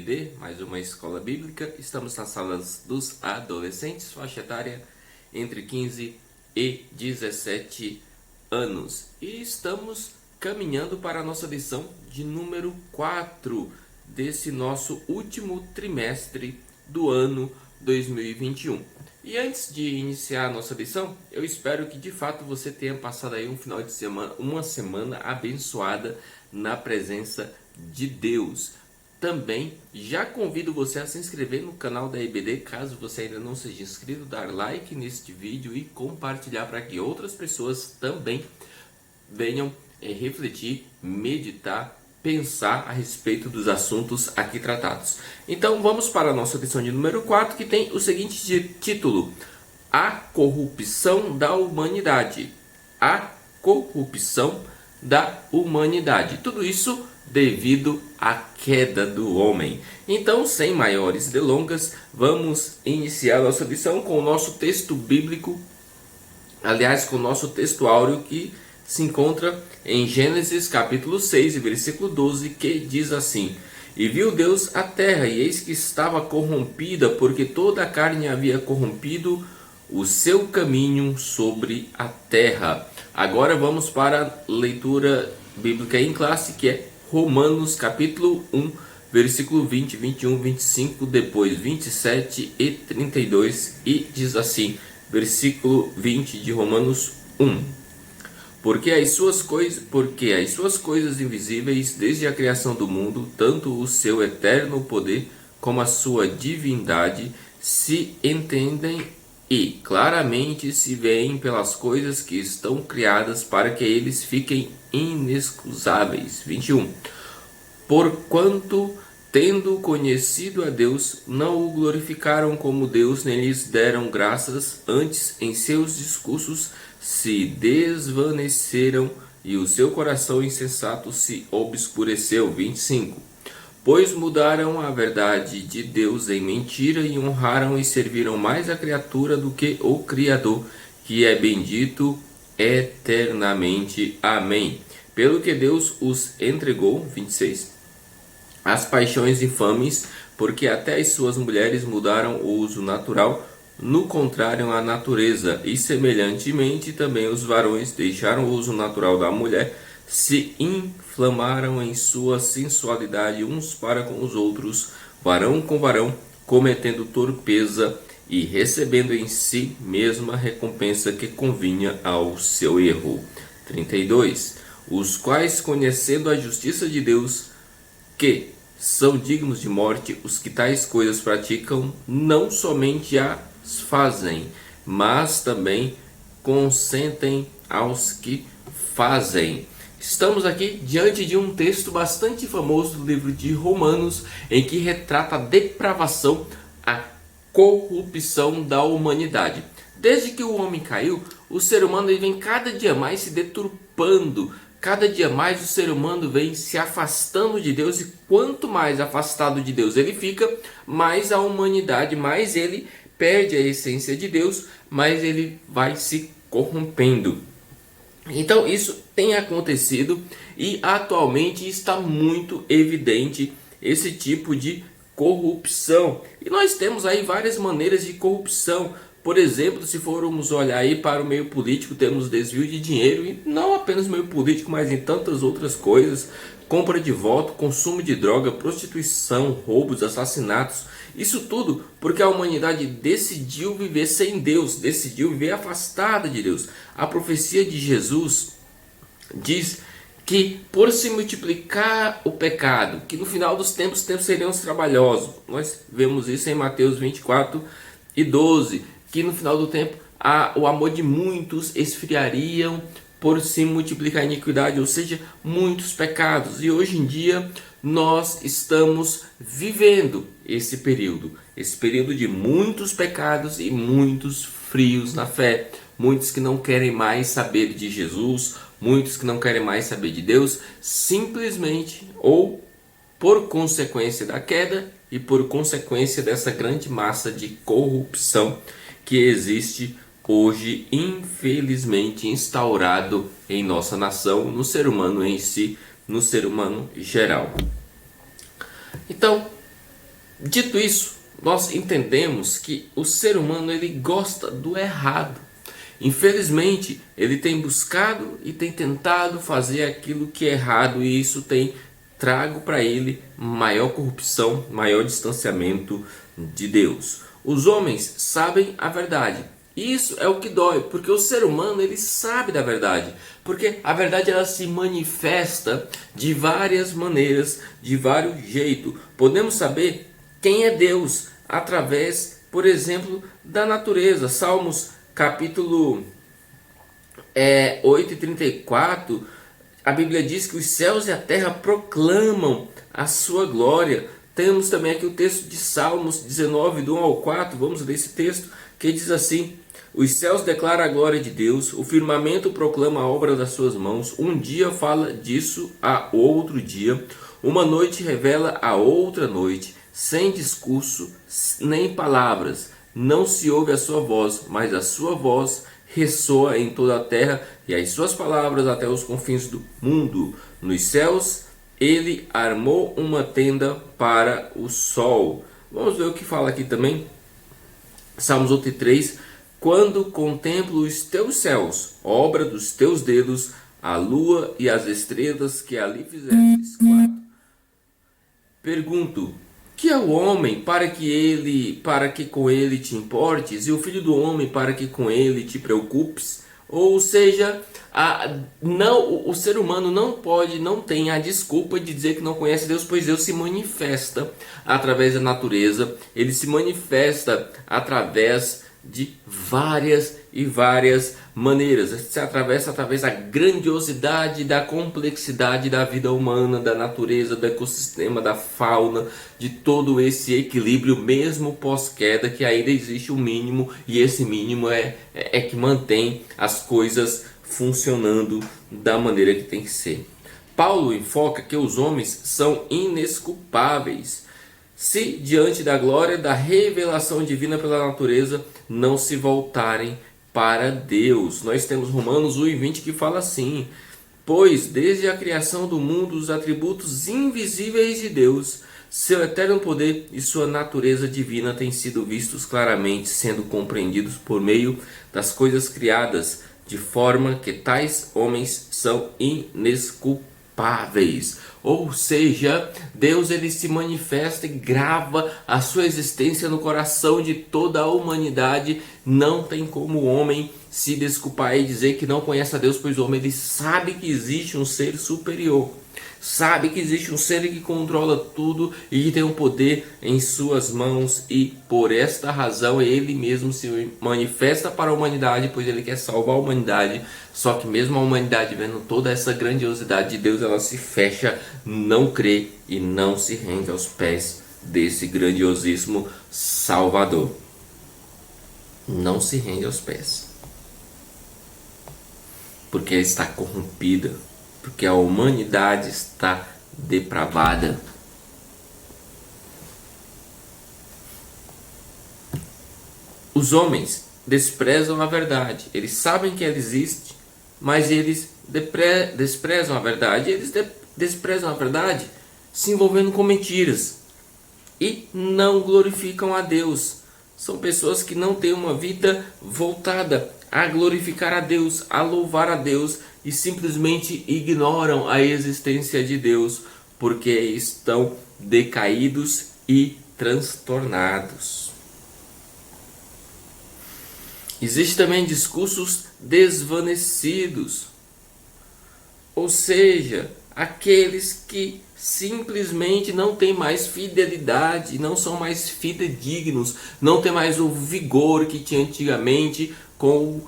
EBD, mais uma escola bíblica. Estamos nas salas dos adolescentes, faixa etária entre 15 e 17 anos. E estamos caminhando para a nossa lição de número 4 desse nosso último trimestre do ano 2021. E antes de iniciar a nossa lição, eu espero que de fato você tenha passado aí um final de semana, uma semana abençoada na presença de Deus. Também já convido você a se inscrever no canal da EBD, caso você ainda não seja inscrito, dar like neste vídeo e compartilhar para que outras pessoas também venham refletir, meditar, pensar a respeito dos assuntos aqui tratados. Então vamos para a nossa lição de número 4, que tem o seguinte título: A corrupção da humanidade. A corrupção da humanidade. Tudo isso devido à queda do homem. Então, sem maiores delongas, vamos iniciar nossa lição com o nosso texto bíblico, aliás, com o nosso texto áureo, que se encontra em Gênesis capítulo 6, versículo 12, que diz assim: E viu Deus a terra, e eis que estava corrompida, porque toda a carne havia corrompido o seu caminho sobre a terra. Agora vamos para a leitura bíblica em classe, que é Romanos capítulo 1, versículo 20, 21, 25, depois 27 e 32, e diz assim, versículo 20 de Romanos 1. Porque as suas coisas invisíveis, desde a criação do mundo, tanto o seu eterno poder como a sua divindade, se entendem e claramente se veem pelas coisas que estão criadas, para que eles fiquem inexcusáveis. 21. Porquanto, tendo conhecido a Deus, não o glorificaram como Deus, nem lhes deram graças, antes em seus discursos se desvaneceram e o seu coração insensato se obscureceu. 25. Pois mudaram a verdade de Deus em mentira e honraram e serviram mais a criatura do que o Criador, que é bendito eternamente. Amém. Pelo que Deus os entregou, 26, as paixões infames, porque até as suas mulheres mudaram o uso natural, no contrário à natureza, e semelhantemente também os varões deixaram o uso natural da mulher, se inflamaram em sua sensualidade uns para com os outros, varão com varão, cometendo torpeza e recebendo em si mesma a recompensa que convinha ao seu erro. 32. Os quais, conhecendo a justiça de Deus, que são dignos de morte, os que tais coisas praticam, não somente as fazem, mas também consentem aos que fazem. Estamos aqui diante de um texto bastante famoso do livro de Romanos, em que retrata a depravação, a corrupção da humanidade. Desde que o homem caiu, o ser humano vem cada dia mais se deturpando, cada dia mais o ser humano vem se afastando de Deus, e quanto mais afastado de Deus ele fica, mais a humanidade, mais ele perde a essência de Deus, mais ele vai se corrompendo. Então isso tem acontecido e atualmente está muito evidente esse tipo de corrupção. E nós temos aí várias maneiras de corrupção. Por exemplo, se formos olhar aí para o meio político, temos desvio de dinheiro, e não apenas meio político, mas em tantas outras coisas: compra de voto, consumo de droga, prostituição, roubos, assassinatos. Isso tudo porque a humanidade decidiu viver sem Deus, decidiu viver afastada de Deus. A profecia de Jesus diz que por se multiplicar o pecado, que no final dos tempos seriam os trabalhosos. Nós vemos isso em Mateus 24 e 12, que no final do tempo o amor de muitos esfriariam por se multiplicar a iniquidade, ou seja, muitos pecados. E hoje em dia nós estamos vivendo esse período de muitos pecados e muitos frios na fé. Muitos que não querem mais saber de Jesus, muitos que não querem mais saber de Deus, simplesmente ou por consequência da queda e por consequência dessa grande massa de corrupção que existe hoje, infelizmente, instaurado em nossa nação, no ser humano em si, no ser humano geral. Então, Dito isso, nós entendemos que o ser humano ele gosta do errado. Infelizmente, ele tem buscado e tem tentado fazer aquilo que é errado, e isso tem trago para ele maior corrupção, maior distanciamento de Deus. Os homens sabem a verdade. Isso é o que dói, porque o ser humano ele sabe da verdade, porque a verdade ela se manifesta de várias maneiras, de vários jeitos. Podemos saber quem é Deus através, por exemplo, da natureza. Salmos capítulo 8 e 34, a Bíblia diz que os céus e a terra proclamam a sua glória. Temos também aqui o texto de Salmos 19, do 1 ao 4, vamos ler esse texto, que diz assim: os céus declaram a glória de Deus, o firmamento proclama a obra das suas mãos, um dia fala disso a outro dia, uma noite revela a outra noite, sem discurso nem palavras, não se ouve a sua voz, mas a sua voz ressoa em toda a terra e as suas palavras até os confins do mundo. Nos céus ele armou uma tenda para o sol. Vamos ver o que fala aqui também. Salmos 83. Quando contemplo os teus céus, obra dos teus dedos, a lua e as estrelas que ali fizestes. 4. Pergunto: que é o homem para que com ele te importes, e o filho do homem para que com ele te preocupes? Ou seja, o ser humano não tem a desculpa de dizer que não conhece Deus, pois Deus se manifesta através da natureza, ele se manifesta através de várias e várias maneiras. Se atravessa através da grandiosidade, da complexidade da vida humana, da natureza, do ecossistema, da fauna, de todo esse equilíbrio, mesmo pós-queda, que ainda existe um mínimo, e esse mínimo é que mantém as coisas funcionando da maneira que tem que ser. Paulo enfoca que os homens são inesculpáveis se diante da glória da revelação divina pela natureza não se voltarem para Deus. Nós temos Romanos 1:20 que fala assim: pois desde a criação do mundo os atributos invisíveis de Deus, seu eterno poder e sua natureza divina têm sido vistos claramente, sendo compreendidos por meio das coisas criadas, de forma que tais homens são inesculpáveis. Ou seja, Deus ele se manifesta e grava a sua existência no coração de toda a humanidade. Não tem como o homem se desculpar e dizer que não conhece a Deus, pois o homem ele sabe que existe um ser superior, sabe que existe um ser que controla tudo e que tem um poder em suas mãos, e por esta razão ele mesmo se manifesta para a humanidade, pois ele quer salvar a humanidade. Só que mesmo a humanidade vendo toda essa grandiosidade de Deus, ela se fecha, não crê e não se rende aos pés desse grandiosíssimo Salvador. Não se rende aos pés, porque está corrompida, porque a humanidade está depravada. Os homens desprezam a verdade. Eles sabem que ela existe, mas eles desprezam a verdade. Eles desprezam a verdade se envolvendo com mentiras e não glorificam a Deus. São pessoas que não têm uma vida voltada a glorificar a Deus, a louvar a Deus, e simplesmente ignoram a existência de Deus, porque estão decaídos e transtornados. Existem também discursos desvanecidos, ou seja, aqueles que simplesmente não têm mais fidelidade, não são mais fidedignos, não tem mais o vigor que tinha antigamente com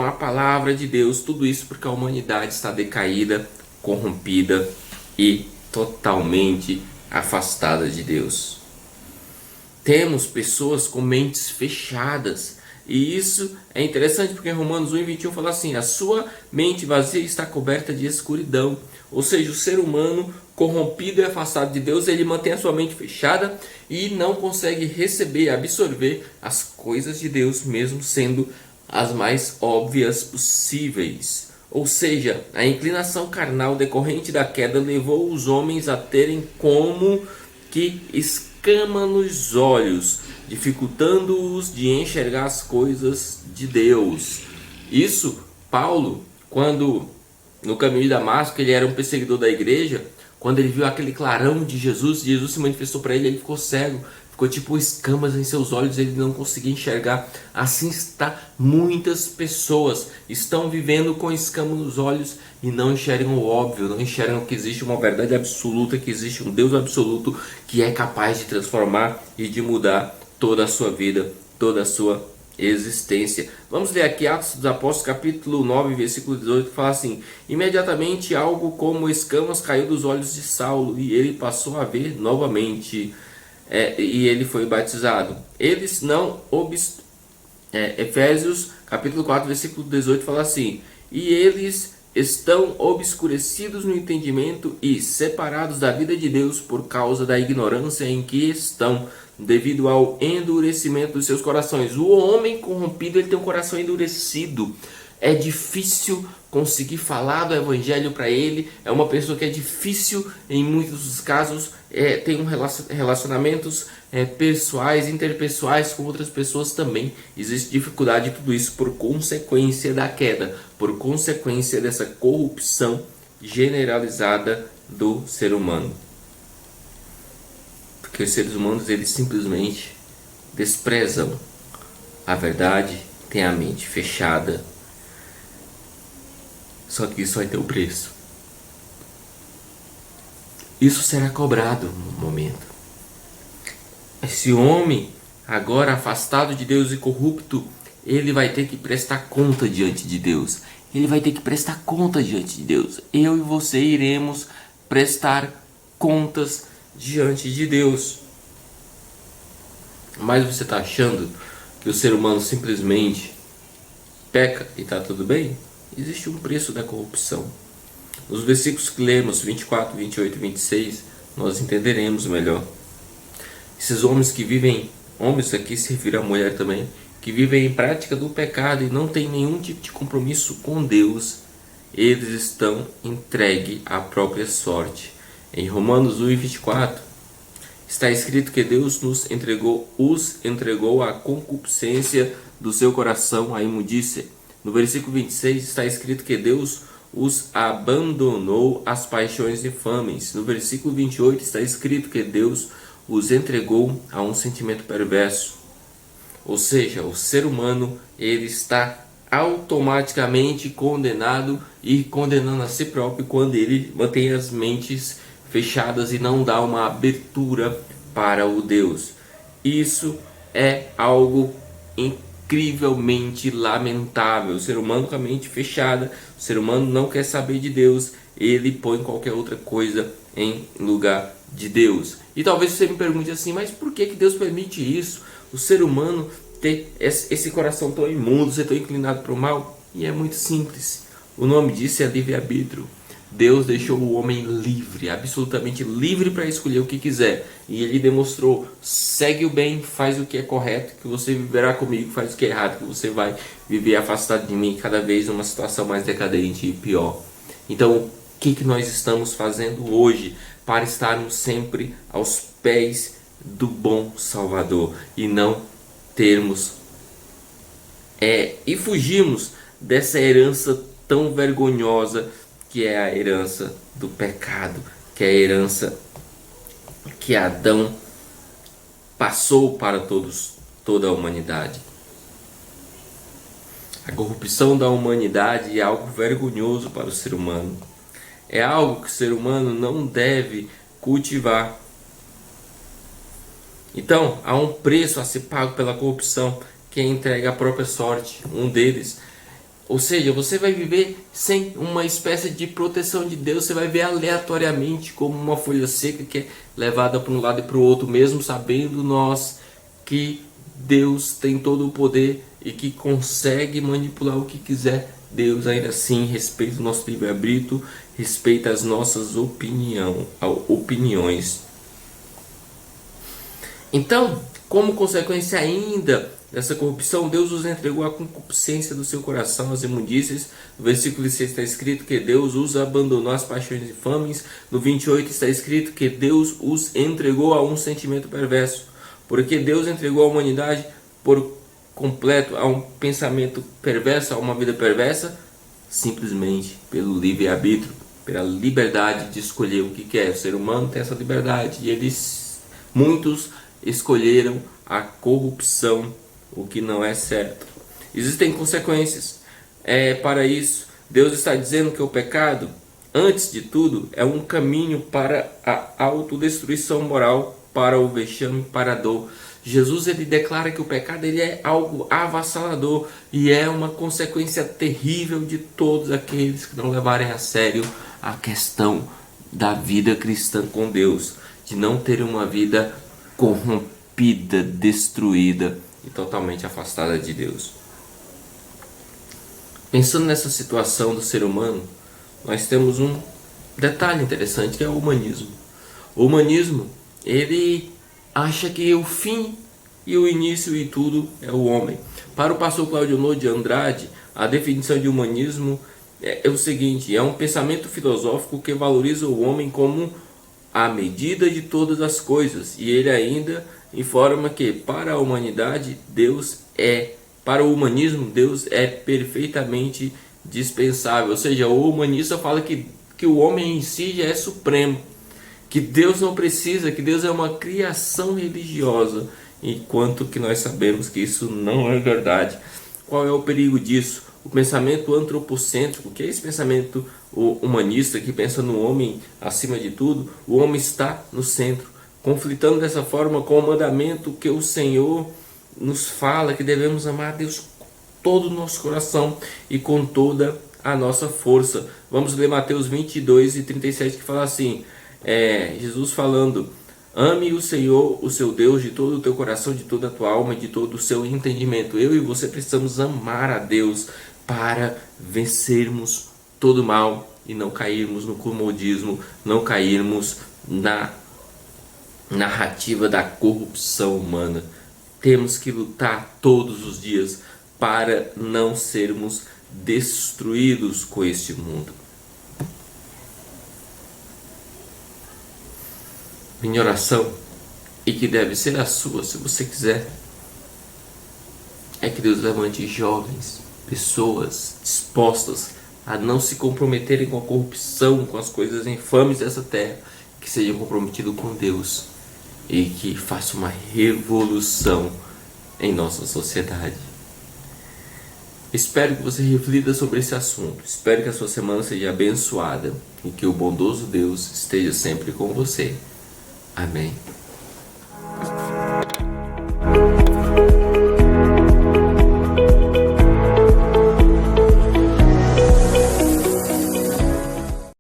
a palavra de Deus. Tudo isso porque a humanidade está decaída, corrompida e totalmente afastada de Deus. Temos pessoas com mentes fechadas, e isso é interessante porque em Romanos 1:21 fala assim: a sua mente vazia está coberta de escuridão. Ou seja, o ser humano corrompido e afastado de Deus, ele mantém a sua mente fechada e não consegue receber, absorver as coisas de Deus, mesmo sendo as mais óbvias possíveis. Ou seja, a inclinação carnal decorrente da queda levou os homens a terem como que escama nos olhos, dificultando-os de enxergar as coisas de Deus. Isso, Paulo, quando no caminho de Damasco, ele era um perseguidor da igreja, quando ele viu aquele clarão de Jesus, Jesus se manifestou para ele, ele ficou cego, ficou tipo escamas em seus olhos, ele não conseguia enxergar. Assim está, muitas pessoas estão vivendo com escamas nos olhos e não enxergam o óbvio, não enxergam que existe uma verdade absoluta, que existe um Deus absoluto que é capaz de transformar e de mudar toda a sua vida, toda a sua existência. Vamos ler aqui Atos dos Apóstolos capítulo 9 versículo 18, que fala assim: imediatamente algo como escamas caiu dos olhos de Saulo e ele passou a ver novamente, e ele foi batizado. Eles não Efésios capítulo 4 versículo 18 fala assim: e eles estão obscurecidos no entendimento e separados da vida de Deus por causa da ignorância em que estão, devido ao endurecimento dos seus corações. O homem corrompido, ele tem um coração endurecido. É difícil conseguir falar do evangelho para ele. É uma pessoa que é difícil, em muitos dos casos, tem relacionamentos pessoais, interpessoais com outras pessoas também. Existe dificuldade, tudo isso por consequência da queda, por consequência dessa corrupção generalizada do ser humano. Porque os seres humanos, eles simplesmente desprezam a verdade, têm a mente fechada. Só que isso vai ter um preço. Isso será cobrado no momento. Esse homem, agora afastado de Deus e corrupto, ele vai ter que prestar conta diante de Deus. Ele vai ter que prestar conta diante de Deus. Eu e você iremos prestar contas diante de Deus. Mas você está achando que o ser humano simplesmente peca e está tudo bem? Existe um preço da corrupção. Nos versículos que lemos, 24, 28 e 26, nós entenderemos melhor. Esses homens que vivem, homens aqui se refere à mulher também, que vivem em prática do pecado e não têm nenhum tipo de compromisso com Deus, eles estão entregues à própria sorte. Em Romanos 1 e 24, está escrito que Deus os entregou à concupiscência do seu coração, à imundícia. No versículo 26 está escrito que Deus os abandonou às paixões infames. No versículo 28 está escrito que Deus os entregou a um sentimento perverso. Ou seja, o ser humano, ele está automaticamente condenado e condenando a si próprio quando ele mantém as mentes fechadas e não dá uma abertura para o Deus. Isso é algo incrivelmente lamentável. O ser humano com a mente fechada, o ser humano não quer saber de Deus, ele põe qualquer outra coisa em lugar de Deus. E talvez você me pergunte assim, mas por que Deus permite isso? O ser humano ter esse coração tão imundo, ser tão inclinado para o mal? E é muito simples. O nome disso é livre-arbítrio. Deus deixou o homem livre, absolutamente livre para escolher o que quiser. E ele demonstrou, segue o bem, faz o que é correto, que você viverá comigo, faz o que é errado, que você vai viver afastado de mim, cada vez numa situação mais decadente e pior. Então, o que nós estamos fazendo hoje para estarmos sempre aos pés do bom Salvador e não termos e fugirmos dessa herança tão vergonhosa que é a herança do pecado, que é a herança que Adão passou para toda a humanidade. A corrupção da humanidade é algo vergonhoso para o ser humano. É algo que o ser humano não deve cultivar. Então, há um preço a ser pago pela corrupção, que é entrega à própria sorte. Um deles, ou seja, você vai viver sem uma espécie de proteção de Deus. Você vai ver aleatoriamente como uma folha seca que é levada para um lado e para o outro, mesmo sabendo nós que Deus tem todo o poder e que consegue manipular o que quiser. Deus ainda assim respeita o nosso livre-arbítrio, respeita as nossas opiniões. Então, como consequência ainda dessa corrupção, Deus os entregou à concupiscência do seu coração, às imundícias. No versículo 6 está escrito que Deus os abandonou às paixões infames. No 28 está escrito que Deus os entregou a um sentimento perverso. Porque Deus entregou a humanidade por completo a um pensamento perverso, a uma vida perversa, simplesmente pelo livre-arbítrio, pela liberdade de escolher o que quer. O ser humano tem essa liberdade e muitos escolheram a corrupção, o que não é certo. Existem consequências para isso. Deus está dizendo que o pecado, antes de tudo, é um caminho para a autodestruição moral, para o vexame, para a dor. Jesus ele declara que o pecado ele é algo avassalador e é uma consequência terrível de todos aqueles que não levarem a sério a questão da vida cristã com Deus, de não ter uma vida corrompida, destruída e totalmente afastada de Deus. Pensando nessa situação do ser humano, nós temos um detalhe interessante que é o humanismo. O humanismo, ele acha que o fim e o início e tudo é o homem. Para o pastor Claudio de Andrade, a definição de humanismo é o seguinte: é um pensamento filosófico que valoriza o homem como a medida de todas as coisas. E ele ainda informa que para a humanidade para o humanismo Deus é perfeitamente dispensável. Ou seja, o humanista fala que o homem em si já é supremo, que Deus não precisa, que Deus é uma criação religiosa, enquanto que nós sabemos que isso não é verdade. Qual é o perigo disso? O pensamento antropocêntrico, que é esse pensamento humanista que pensa no homem acima de tudo. O homem está no centro, conflitando dessa forma com o mandamento que o Senhor nos fala, que devemos amar a Deus com todo o nosso coração e com toda a nossa força. Vamos ler Mateus 22:37, que fala assim, Jesus falando: ame o Senhor, o seu Deus, de todo o teu coração, de toda a tua alma, de todo o seu entendimento. Eu e você precisamos amar a Deus para vencermos todo mal e não cairmos no comodismo, não cairmos na narrativa da corrupção humana. Temos que lutar todos os dias para não sermos destruídos com este mundo. Minha oração, e que deve ser a sua se você quiser, é que Deus levante jovens, pessoas dispostas a não se comprometerem com a corrupção, com as coisas infames dessa terra, que sejam comprometidos com Deus e que faça uma revolução em nossa sociedade. Espero que você reflita sobre esse assunto. Espero que a sua semana seja abençoada e que o bondoso Deus esteja sempre com você. Amém.